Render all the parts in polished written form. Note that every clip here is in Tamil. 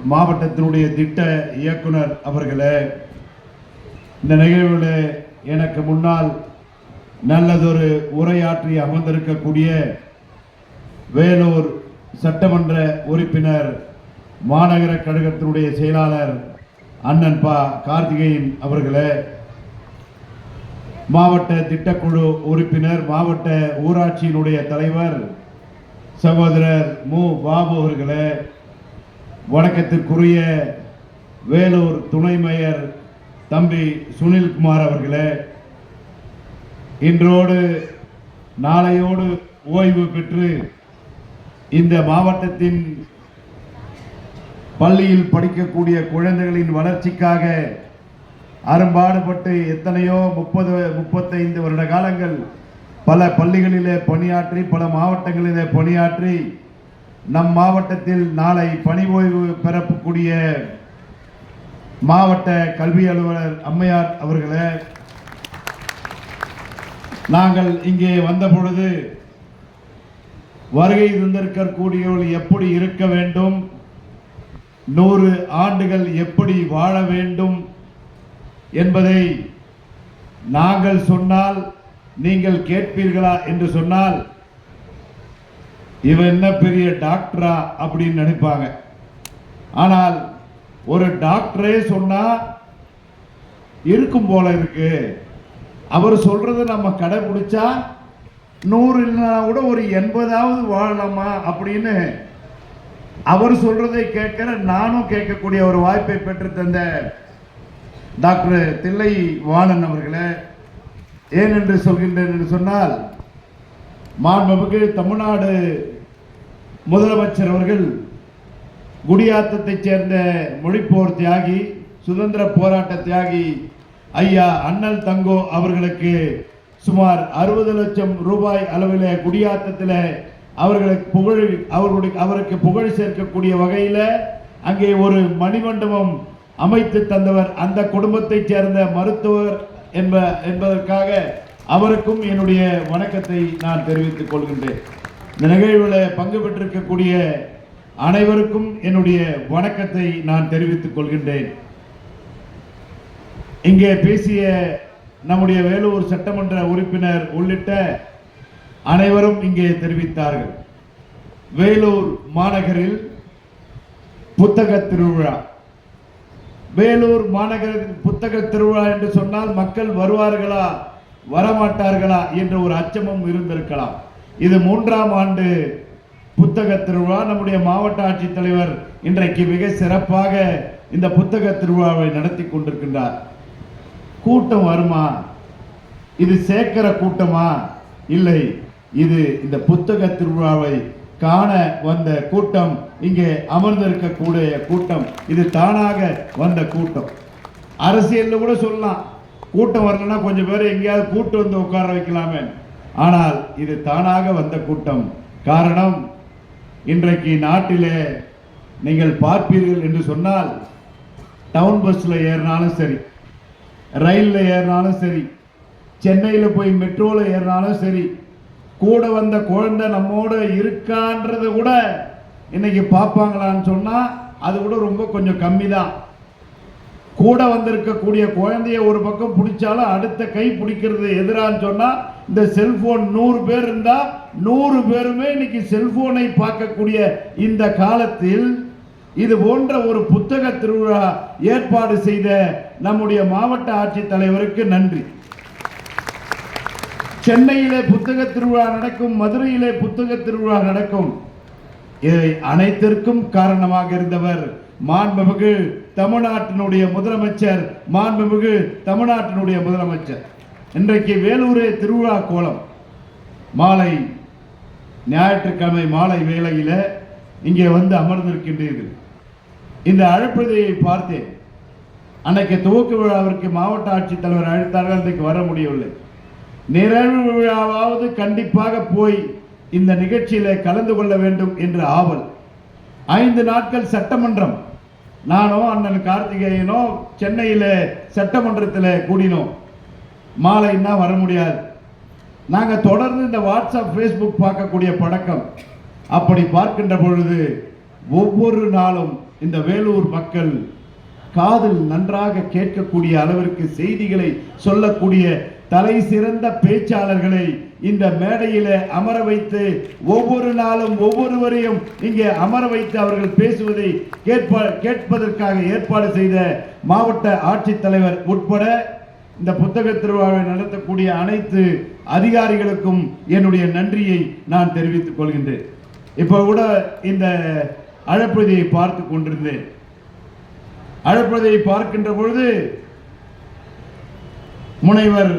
மாவட்டத்தினுடைய திட்ட இயக்குனர் அவர்களே, இந்த நிகழ்வில் எனக்கு முன்னால் நல்லதொரு உரையாற்றி அமர்ந்திருக்கக்கூடிய வேலூர் சட்டமன்ற உறுப்பினர், மாநகர கழகத்தினுடைய செயலாளர் அண்ணன் பா கார்த்திகேயன் அவர்களே, மாவட்ட திட்டக்குழு உறுப்பினர், மாவட்ட ஊராட்சியினுடைய தலைவர் சகோதரர் மு பாபு அவர்களே, வணக்கத்திற்குரிய வேலூர் துணை மேயர் தம்பி சுனில்குமார் அவர்களே, இன்றோடு நாளையோடு ஓய்வு பெற்று இந்த மாவட்டத்தின் பள்ளியில் படிக்கக்கூடிய குழந்தைகளின் வளர்ச்சிக்காக அரும்பாடுபட்டு எத்தனையோ 30-35 வருட காலங்கள் பல பள்ளிகளிலே பணியாற்றி, பல மாவட்டங்களிலே பணியாற்றி, நம் மாவட்டத்தில் நாளை பணி ஓய்வு பெறக்கூடிய மாவட்ட கல்வி அலுவலர் அம்மையார் அவர்களே, நாங்கள் இங்கே வந்த பொழுது வருகை தந்திருக்கக்கூடியவர்கள் எப்படி இருக்க வேண்டும், 100 ஆண்டுகள் எப்படி வாழ வேண்டும் என்பதை நாங்கள் சொன்னால் நீங்கள் கேட்பீர்களா என்று சொன்னால், இவன் என்ன பெரிய டாக்டரா அப்படின்னு நினைப்பாங்க. ஆனால் ஒரு டாக்டரே சொன்னா இருக்கும் போல இருக்கு, அவர் சொல்றதை நம்ம கடைபிடிச்சா 100 இல்லைனா கூட ஒரு 80ஆவது வாழலாமா அப்படின்னு அவர் சொல்றதை கேட்கிற நானும் கேட்கக்கூடிய ஒரு வாய்ப்பை பெற்று தந்த டாக்டர் தில்லை வாணன் அவர்களே, ஏன் என்று சொல்கின்றேன் என்று சொன்னால், மாண்புமிகு தமிழ்நாடு முதலமைச்சர் அவர்கள் குடியாத்தத்தைச் சேர்ந்த மொழிப்போர் தியாகி, சுதந்திர போராட்ட தியாகி ஐயா அண்ணல் தங்கோ அவர்களுக்கு சுமார் 60 லட்சம் ரூபாய் அளவில் குடியாத்தத்தில் அவருக்கு புகழ் சேர்க்கக்கூடிய வகையில் அங்கே ஒரு மணிமண்டபம் அமைத்து தந்தவர். அந்த குடும்பத்தைச் சேர்ந்த மருத்துவர் என்பதற்காக அவருக்கும் என்னுடைய வணக்கத்தை நான் தெரிவித்துக் கொள்கின்றேன். இந்த நிகழ்வில் பங்கு பெற்றிருக்கக்கூடிய அனைவருக்கும் என்னுடைய வணக்கத்தை நான் தெரிவித்துக் கொள்கின்றேன். இங்கே பேசிய நம்முடைய வேலூர் சட்டமன்ற உறுப்பினர் உள்ளிட்ட அனைவரும் இங்கே தெரிவித்தார்கள். வேலூர் மாநகரில் புத்தக திருவிழா. வேலூர் மாநகரில் புத்தக திருவிழா என்று சொன்னால் மக்கள் வருவார்களா வரமாட்டார்களா என்ற ஒரு அச்சமும் இருந்திருக்கலாம். இது 3ஆம் ஆண்டு புத்தக திருவிழா. நம்முடைய மாவட்ட ஆட்சித்தலைவர் இன்றைக்கு மிக சிறப்பாக இந்த புத்தக திருவிழாவை நடத்தி கொண்டிருக்கின்றார். கூட்டம் வருமா? இது சேர்க்கிற கூட்டமா? இல்லை, இது இந்த புத்தக திருவிழாவை காண வந்த கூட்டம், இங்கே அமர்ந்திருக்கக்கூடிய கூட்டம், இது தானாக வந்த கூட்டம். அரசியலில் கூட சொல்லலாம், கூட்டம் வரலன்னா கொஞ்சம் பேர் எங்கேயாவது கூட்டு வந்து உட்கார வைக்கலாமே. ஆனால் இது தானாக வந்த கூட்டம். காரணம், இன்றைக்கு நாட்டிலே நீங்கள் பார்ப்பீர்கள் என்று சொன்னால், டவுன் பஸ்ல ஏறினாலும் சரி, ரயிலில் ஏறினாலும் சரி, சென்னையில் போய் மெட்ரோவில் ஏறினாலும் சரி, கூட வந்த குழந்தை நம்மோட இருக்கான்றது கூட இன்னைக்கு பார்ப்பாங்களான்னு சொன்னா அது கூட ரொம்ப கொஞ்சம் கம்மி தான். கூட வந்திருக்கக்கூடிய குழந்தைய ஒரு பக்கம் பிடிச்சாலும் அடுத்த கை பிடிக்கிறது எதிரான்னு சொன்னா, இந்த செல்போன் 100 பேர் இருந்தா 100 பேருமே இன்னைக்கு செல்போனை பார்க்கக்கூடிய இந்த காலத்தில் இது போன்ற ஒரு புத்தக திருவிழா ஏற்பாடு செய்த நம்முடைய மாவட்ட ஆட்சித்தலைவருக்கு நன்றி. சென்னையிலே புத்தக திருவிழா நடக்கும், மதுரையிலே புத்தக திருவிழா நடக்கும். இதை அனைத்திற்கும் காரணமாக இருந்தவர் மாண்புமிகு தமிழ்நாட்டினுடைய முதலமைச்சர், மாண்புமிகு தமிழ்நாட்டினுடைய முதலமைச்சர். இன்றைக்கு வேலூரே திருவிழா கோலம். மாலை ஞாயிற்றுக்கிழமை மாலை வேளையில் இங்கே வந்து அமர்ந்திருக்கின்றீர்கள். இந்த அழைப்பதையை பார்த்தேன். அன்னைக்கு துவக்க விழாவிற்கு மாவட்ட ஆட்சித்தலைவர் அழைத்தார்கள், அன்றைக்கு வர முடியவில்லை. நிறைவு விழாவாவது கண்டிப்பாக போய் இந்த நிகழ்ச்சியில கலந்து கொள்ள வேண்டும் என்று ஆவல். 5 நாட்கள் சட்டமன்றம், நானோ அண்ணன் கார்த்திகேயனோ சென்னையில சட்டமன்றத்தில் கூடினோம். மாலைன்னா வர முடியாது. நாங்க தொடர்ந்து இந்த வாட்ஸ்அப், ஃபேஸ்புக் பார்க்கக்கூடிய பழக்கம். அப்படி பார்க்கின்ற பொழுது ஒவ்வொரு நாளும் இந்த வேலூர் மக்கள் காதில் நன்றாக கேட்கக்கூடிய அளவிற்கு செய்திகளை சொல்லக்கூடிய தலை சிறந்த பேச்சாளர்களை இந்த மேடையில அமர வைத்து ஒவ்வொரு நாளும் ஒவ்வொருவரையும் இங்கே அமர வைத்து அவர்கள் பேசுவதை கேட்பதற்காக ஏற்பாடு செய்த மாவட்ட ஆட்சித்தலைவர் உட்பட இந்த புத்தக திருவிழாவை நடத்தக்கூடிய அனைத்து அதிகாரிகளுக்கும் என்னுடைய நன்றியை நான் தெரிவித்துக் கொள்கின்றேன். இப்ப கூட இந்த அழைப்பதியை பார்த்து கொண்டிருந்தேன். அழைப்பதியை பார்க்கின்ற பொழுது முனைவர்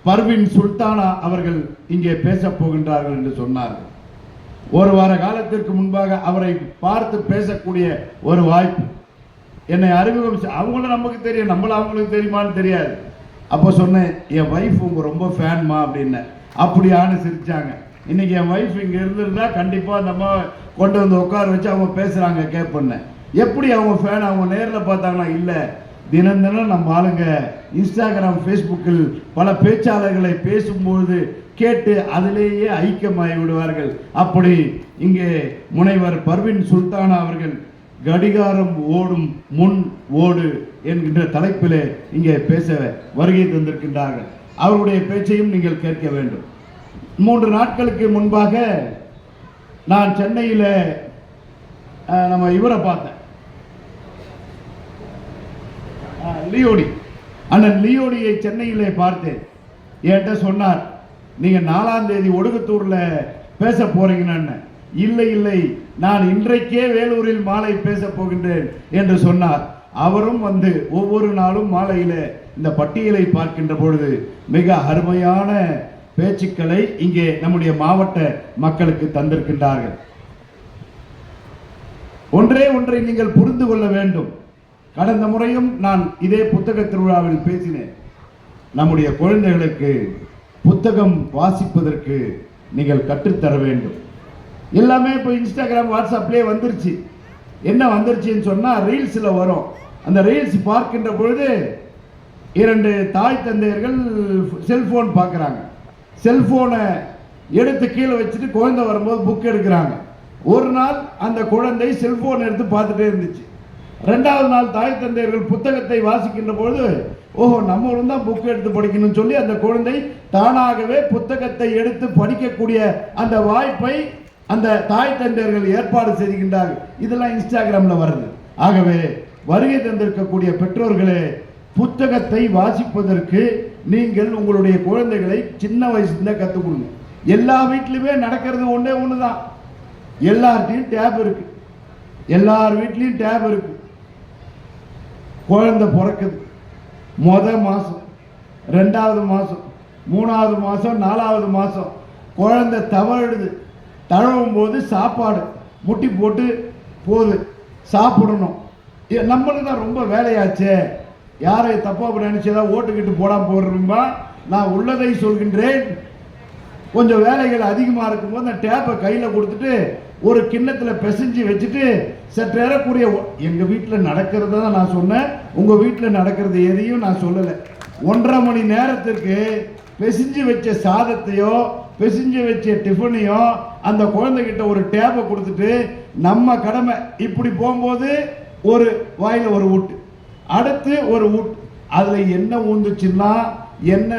பர்வின் சுல்தானா அவர்கள் இங்கே பேசப் போகின்றார்கள் என்று சொன்னார்கள். ஒரு வார காலத்திற்கு முன்பாக அவரை பார்த்து பேசக்கூடிய ஒரு வாய்ப்பு என்னை அறிமுகம், அவங்களும் நமக்கு தெரியும், நம்மள அவங்களுக்கு தெரியுமான்னு தெரியாது. அப்போ சொன்னேன், என் வைஃப் உங்க ரொம்ப ஃபேன்மா அப்படின்னு. அப்படியான்னு சிரிச்சாங்க. இன்னைக்கு என் வைஃப் இங்கே இருந்திருந்தா கண்டிப்பாக அந்த அம்மா கொண்டு வந்து உட்கார வச்சு அவங்க பேசுகிறாங்க கேட்பேன். எப்படி அவங்க ஃபேன்? அவங்க நேரில் பார்த்தாங்கன்னா இல்லை, தினம் தினம் நம்ம ஆளுங்க இன்ஸ்டாகிராம் ஃபேஸ்புக்கில் பல பேச்சாளர்களை பேசும்போது கேட்டு அதிலேயே ஐக்கியமாகி விடுவார்கள். அப்படி இங்கே முனைவர் பர்வின் சுல்தானா அவர்கள் கடிகாரம் ஓடும் முன் ஓடு என்கின்ற தலைப்பிலே இங்கே பேச வருகை தந்திருக்கின்றார்கள். அவருடைய பேச்சையும் நீங்கள் கேட்க வேண்டும். 3 நாட்களுக்கு முன்பாக நான் சென்னையில் நம்ம இவரை பார்த்தேன், லியோடி அண்ணன் லியோடியை சென்னையிலே பார்த்தேன். என்கிட்ட சொன்னார், நீங்க 4ஆம் தேதி ஒடுகுத்தூர்ல பேச போறீங்கன்னு. இல்லை இல்லை, நான் இன்றைக்கே வேலூரில் மாலை பேச போகின்றேன் என்று சொன்னார். அவரும் வந்து ஒவ்வொரு நாளும் மாலையில இந்த பட்டியலை பார்க்கின்ற பொழுது மிக அருமையான பேச்சுக்களை இங்கே நம்முடைய மாவட்ட மக்களுக்கு தந்திருக்கின்றார்கள். ஒன்றை நீங்கள் புரிந்து கொள்ள வேண்டும். கடந்த முறையும் நான் இதே புத்தக திருவிழாவில் பேசினேன். நம்முடைய குழந்தைகளுக்கு புத்தகம் வாசிப்பதற்கு நீங்கள் கற்றுத்தர வேண்டும். எல்லாமே இப்போ இன்ஸ்டாகிராம் வாட்ஸ்அப்லேயே வந்துருச்சு. என்ன வந்துருச்சுன்னு சொன்னால் ரீல்ஸில் வரும். அந்த ரீல்ஸ் பார்க்கின்ற பொழுது 2 தாய் தந்தையர்கள் செல்போன் பார்க்குறாங்க. செல்போனை எடுத்து கீழே வச்சுட்டு குழந்தை வரும்போது புக் எடுக்கிறாங்க. ஒரு நாள் அந்த குழந்தை செல்போன் எடுத்து பார்த்துட்டே இருந்துச்சு. 2வது நாள் தாய் தந்தையர்கள் புத்தகத்தை வாசிக்கின்ற பொழுது, ஓஹோ நம்மளும் தான் புக் எடுத்து படிக்கணும்னு சொல்லி அந்த குழந்தை தானாகவே புத்தகத்தை எடுத்து படிக்கக்கூடிய அந்த வாய்ப்பை அந்த தாய் தந்தையர்கள் ஏற்பாடு செய்கின்றார்கள். இதெல்லாம் இன்ஸ்டாகிராமில் வருது. ஆகவே வருகை தந்திருக்கக்கூடிய பெற்றோர்களே, புத்தகத்தை வாசிப்பதற்கு நீங்கள் உங்களுடைய குழந்தைகளை சின்ன வயசுல கற்றுக் கொடுங்க. எல்லா வீட்லையுமே நடக்கிறது ஒன்று தான். எல்லார்ட்டையும் டேப் இருக்கு, எல்லார் வீட்லையும் டேப் இருக்கு. குழந்தை பிறக்குது, மாதம், 2வது மாதம், 3வது மாதம், 4வது மாதம் குழந்தை தவழுது. தழுவும் போது சாப்பாடு முட்டி போட்டு போகுது, சாப்பிடணும். நம்மளுக்கு தான் ரொம்ப வேலையாச்சே, யாரை தப்பா நினைச்சதா ஓட்டுக்கிட்டு போடாம போடுறோம்பா. நான் உள்ளதை சொல்கின்றேன். கொஞ்சம் வேலைகள் அதிகமாக இருக்கும்போது அந்த டேப்பை கையில் கொடுத்துட்டு ஒரு கிண்ணத்தில் பிசைஞ்சு வச்சுட்டு சற்று ஏறக்கூடிய, எங்கள் வீட்டில் நடக்கிறத தான் நான் சொன்னேன், உங்கள் வீட்டில் நடக்கிறது எதையும் நான் சொல்லலை. 1.5 மணி நேரத்திற்கு பிசைஞ்சு வச்ச சாதத்தையோ பிசைஞ்சு வச்ச டிஃபனையோ அந்த குழந்தைகிட்ட ஒரு டேப்பை கொடுத்துட்டு நம்ம கடமை. இப்படி போகும்போது ஒரு வாயில் ஒரு ஊட்டு, அடுத்து ஒரு ஊட்டு, அதில் என்ன ஊந்துச்சுன்னா, என்ன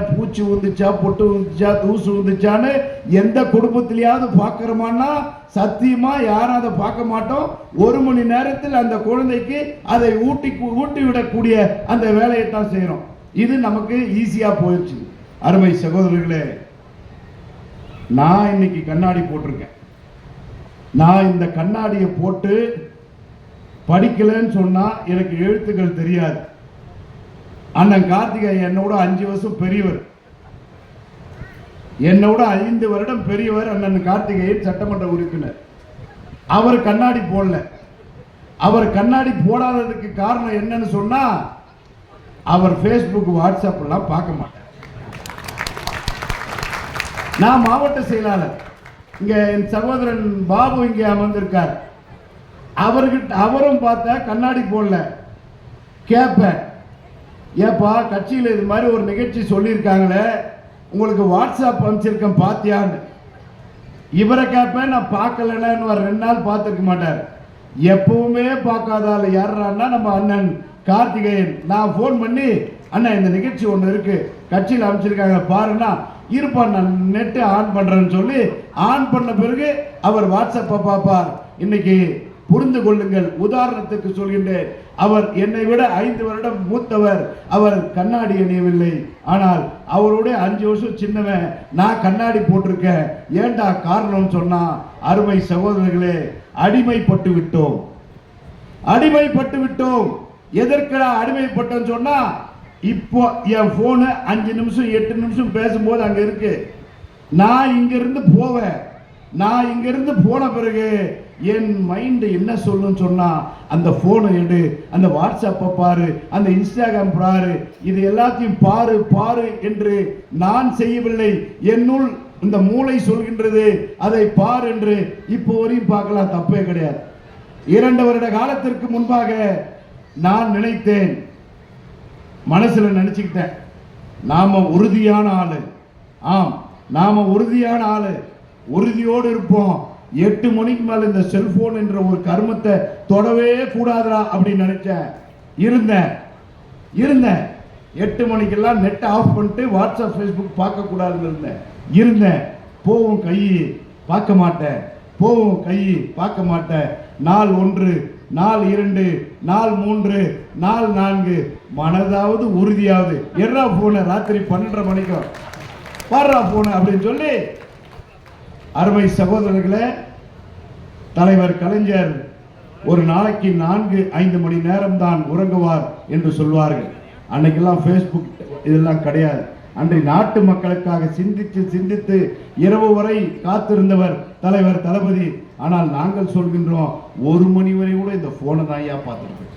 பூச்சி ஊந்துச்சா, பொட்டு ஊந்துச்சா, தூசு ஊந்துச்சான்னு எந்த குடும்பத்திலேயாவது பார்க்குறோமான்னா சத்தியமா யாரும் அதை பார்க்க மாட்டோம். 1 மணி நேரத்தில் அந்த குழந்தைக்கு அதை ஊட்டி விடக்கூடிய அந்த வேலையை தான் செய்கிறோம். இது நமக்கு ஈஸியா போயிடுச்சு. அருமை சகோதரர்களே, நான் இன்னைக்கு கண்ணாடி போட்டிருக்கேன். நான் இந்த கண்ணாடியை போட்டு படிக்கலன்னு சொன்னா எனக்கு எழுத்துக்கள் தெரியாது. அண்ணன் கார்த்திகேயன் என்னோட 5 வருஷம் பெரியவர், என்னோட 5 வருடம் பெரியவர். அண்ணன் கார்த்திகேயன் சட்டமன்ற உறுப்பினர். அவர் கண்ணாடி போடல. அவர் கண்ணாடி போடாததுக்கு காரணம் என்னன்னு சொன்னா, அவர் ஃபேஸ்புக் வாட்ஸ்அப் எல்லாம் பார்க்க மாட்டார். நான் மாவட்ட செயலாளர், இங்க என் சகோதரன் பாபு இங்கே அமர்ந்திருக்கார். அவரும் பார்த்தா கண்ணாடி போடல. கேட்பேன், ஏப்பா கட்சியில் இது மாதிரி ஒரு நிகழ்ச்சி சொல்லியிருக்காங்களே, உங்களுக்கு வாட்ஸ்அப் அனுப்பிச்சிருக்கேன் பார்த்தியான்னு. இவரை கேட்பேன், நான் பார்க்கலன்னு 2 நாள் பார்த்துருக்க மாட்டார். எப்பவுமே பார்க்காதால யாருன்னா நம்ம அண்ணன் கார்த்திகேயன். நான் போன் பண்ணி அண்ணா இந்த நிகழ்ச்சி ஒன்று இருக்கு கட்சியில் அமைச்சிருக்காங்க பாருன்னா இருப்பா நான் நெட்டு ஆன் பண்றேன்னு சொல்லி ஆன் பண்ண பிறகு அவர் வாட்ஸ்அப்பை பார்ப்பார். இன்னைக்கு புரிந்து கொள்ளுங்கள், உதாரணத்துக்கு சொல்கின்றேன், அவர் என்னை விட 5 வருடம் மூத்தவர். அவர் கண்ணாடி அணியவில்லை, ஆனால் அவரோட 5 வருஷம் சின்னவன். நான் கண்ணாடி போட்டிருக்கேன். ஏண்டா காரணம் சொன்னா, அருமை சகோதரர்களே, அடிமைப்பட்டு விட்டோம், அடிமைப்பட்டு விட்டோம். எதற்கடா அடிமைப்பட்டோம் சொன்னா, இப்போ என் போனு 5 நிமிஷம் 8 நிமிஷம் பேசும்போது அங்க இருக்கு. நான் இங்க இருந்து போவேன். நான் இங்க இருந்து போன பிறகு என் மைண்ட் என்ன சொல்லுன்னு சொன்னா, அந்த போனை எடு, அந்த வாட்ஸ்அப்பை பாரு, அந்த இன்ஸ்டாகிராம் பாரு, இது எல்லாத்தையும் பாரு பாரு என்று நான் செய்யவில்லை. என்னுள் இந்த மூளை சொல்கின்றது அதை பார் என்று. இப்போ வரையும் பார்க்கலாம், தப்பே கிடையாது. 2 வருட காலத்திற்கு முன்பாக நான் நினைத்தேன், மனசுல நினைச்சுக்கிட்டேன், நாம உறுதியான ஆளு. ஆம், நாம உறுதியான ஆளு, உறுதியோடு இருப்போம். 8 மணிக்கு மேல இந்த செல்போன் என்ற ஒரு கர்மத்தை தொடவே கூடாதா அப்படின்னு நினைச்சேன். இருந்தேன் 8 மணிக்கெல்லாம் நெட் ஆஃப் பண்ணிட்டு வாட்ஸ்அப் ஃபேஸ்புக் பார்க்க கூடாதுன்னு இருந்தேன். போவும் கை பார்க்க மாட்டேன், போவும் கை பார்க்க மாட்டேன். நாள் 1, நாள் 2, நாள் 3, நாள் 4, மனதாவது உறுதியாவது எறா போன ராத்திரி 12:30 மணிக்கும் பாடுறா போன அப்படின்னு சொல்லி. அருமை சகோதரர்களே, தலைவர் கலைஞர் ஒரு நாளைக்கு 4-5 மணி நேரம் தான் உறங்குவார் என்று சொல்வார்கள். அன்னைக்கெல்லாம் ஃபேஸ்புக் இதெல்லாம் கிடையாது. அன்றை நாட்டு மக்களுக்காக சிந்தித்து சிந்தித்து இரவு வரை காத்திருந்தவர் தலைவர் தளபதி. ஆனால் நாங்கள் சொல்கின்றோம், 1 மணி வரை கூட இந்த போனை தான் பார்த்துருக்கோம்.